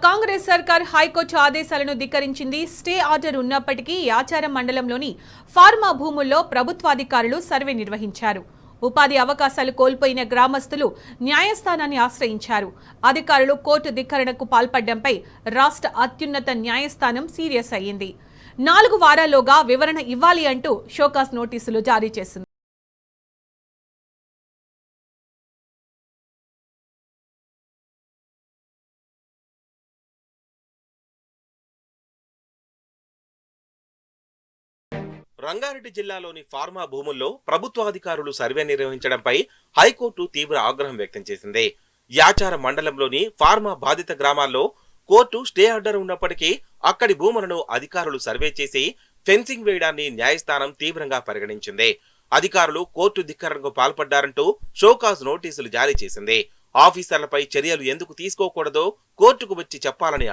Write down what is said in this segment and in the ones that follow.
కాంగ్రెస్ సర్కార్ హైకోర్టు ఆదేశాలను ధిక్కరించింది. Stay order ఉన్నప్పటికీ యాచారం మండలంలోని ఫార్మా భూముల్లో ప్రభుత్వాధికారులు సర్వే నిర్వహించారు. ఉపాధి అవకాశాలు కోల్పోయిన గ్రామస్తులు న్యాయస్థానాన్ని ఆశ్రయించారు. అధికారులు కోర్టు ధిక్కరణకు పాల్పడడంపై రాష్ట్ర అత్యున్నత న్యాయస్థానం సీరియస్ అయ్యింది. 4 వారాల్లోగా వివరణ ఇవ్వాలి అంటూ షోకాస్ నోటీసులు జారీ చేసింది. రంగారెడ్డి జిల్లాలోని ఫార్మా భూముల్లో ప్రభుత్వాధికారులు సర్వే నిర్వహించడంపై హైకోర్టు తీవ్ర ఆగ్రహం వ్యక్తం చేసింది. యాచార మండలంలోని ఫార్మా బాధిత గ్రామాల్లో కోర్టు స్టే ఆర్డర్ ఉన్నప్పటికీ అక్కడి భూములను అధికారులు సర్వే చేసి ఫెన్సింగ్ వేయడాన్ని న్యాయస్థానం తీవ్రంగా పరిగణించింది. అధికారులు కోర్టు ధిక్కరణకు పాల్పడ్డారంటూ షోకాజ్ నోటీసులు జారీ చేసింది. ఆఫీసర్లపై చర్యలు ఎందుకు తీసుకోకూడదో కోర్టుకు వచ్చి చెప్పాలని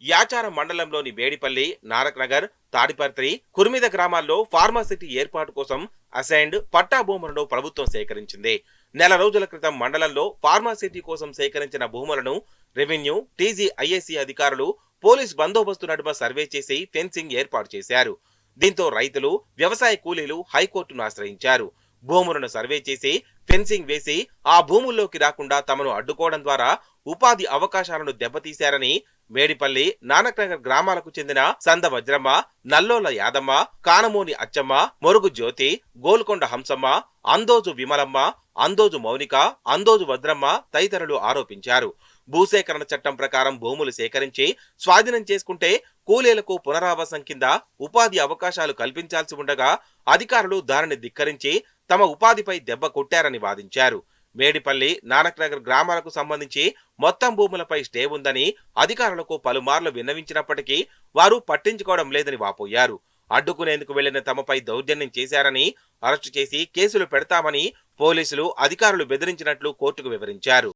యాచార మండలంలోని వేడిపల్లి, నారక్నగర్, తాడిపర్తి, కుర్మిద గ్రామాల్లో ఫార్మాసిటీ ఏర్పాటు కోసం అసైన్డ్ పట్టా భూములను ప్రభుత్వం సేకరించింది. నెల రోజుల క్రితం మండలంలో ఫార్మాసిటీ కోసం సేకరించిన భూములను రెవెన్యూ, టీజీఐఏసీ అధికారులు పోలీస్ బందోబస్తు నడుమ సర్వే చేసి ఫెన్సింగ్ ఏర్పాటు చేశారు. దీంతో రైతులు, వ్యవసాయ కూలీలు హైకోర్టును ఆశ్రయించారు. భూములను సర్వే చేసి ఫెన్సింగ్ వేసి ఆ భూముల్లోకి రాకుండా తమను అడ్డుకోవడం ద్వారా ఉపాధి అవకాశాలను దెబ్బతీశారని మేడిపల్లి, నానక్నగర్ గ్రామాలకు చెందిన సంద వజ్రమ్మ, నల్లోల యాదమ్మ, కానమోని అచ్చమ్మ, మొరుగు జ్యోతి, గోల్కొండ హంసమ్మ, అందోజు విమలమ్మ, అందోజు మౌనిక, అందోజు వజ్రమ్మ తదితరులు ఆరోపించారు. భూసేకరణ చట్టం ప్రకారం భూములు సేకరించి స్వాధీనం చేసుకుంటే కూలీలకు పునరావాసం కింద ఉపాధి అవకాశాలు కల్పించాల్సి ఉండగా అధికారులు దానిని ధిక్కరించి తమ ఉపాధిపై దెబ్బ కొట్టారని వాదించారు. మేడిపల్లి, నానక్నగర్ గ్రామాలకు సంబంధించి మొత్తం భూములపై స్టే ఉందని అధికారులకు పలుమార్లు విన్నవించినప్పటికీ వారు పట్టించుకోవడం లేదని వాపోయారు. అడ్డుకునేందుకు వెళ్లిన తమపై దౌర్జన్యం చేశారని, అరెస్టు చేసి కేసులు పెడతామని పోలీసులు, అధికారులు బెదిరించినట్లు కోర్టుకు వివరించారు.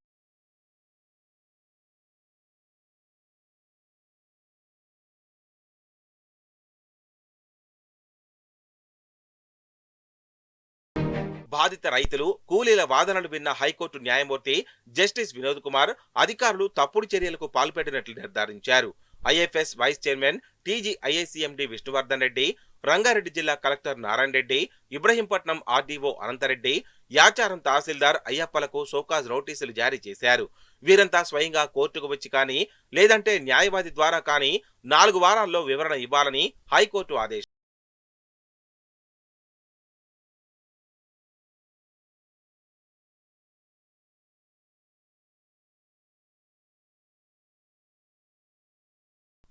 బాధిత రైతులు, కూలీల వాదనలు విన్న హైకోర్టు న్యాయమూర్తి జస్టిస్ వినోద్ కుమార్ అధికారులు తప్పుడు చర్యలకు పాల్పడినట్లు నిర్ధారించారు. IFS vice chairman TGIAC MD Vishnuvardhan Reddy, Rangareddy జిల్లా కలెక్టర్ నారాయణ రెడ్డి, ఇబ్రహీంపట్నం ఆర్డీఓ అనంతరెడ్డి, యాచారం తహసీల్దార్ అయ్యప్పలకు షోకాజ్ నోటీసులు జారీ చేశారు. వీరంతా స్వయంగా కోర్టుకు వచ్చి కానీ లేదంటే న్యాయవాది ద్వారా కానీ 4 వారాల్లో వివరణ ఇవ్వాలని హైకోర్టు ఆదేశించింది.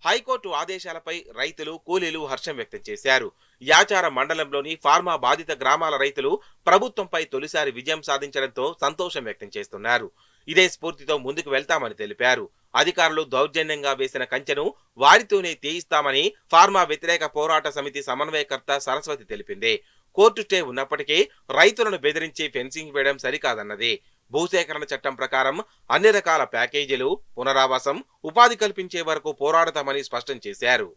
హైకోర్టు ఆదేశాలపై రైతులు, కూలీలు హర్షం వ్యక్తం చేశారు. యాచార మండలంలోని ఫార్మా బాధిత గ్రామాల రైతులు ప్రభుత్వంపై తొలిసారి విజయం సాధించడంతో సంతోషం వ్యక్తం చేస్తున్నారు. ఇదే స్ఫూర్తితో ముందుకు వెళ్తామని తెలిపారు. అధికారులు దౌర్జన్యంగా వేసిన కంచెను వారితోనే తీయిస్తామని ఫార్మా వ్యతిరేక పోరాట సమితి సమన్వయకర్త సరస్వతి తెలిపింది. కోర్టు స్టే ఉన్నప్పటికీ రైతులను బెదిరించి ఫెన్సింగ్ వేయడం సరికాదన్నది. భూసేకరణ చట్టం ప్రకారం అన్ని రకాల ప్యాకేజీలు, పునరావాసం, ఉపాధి కల్పించే వరకు పోరాడతామని స్పష్టం చేశారు.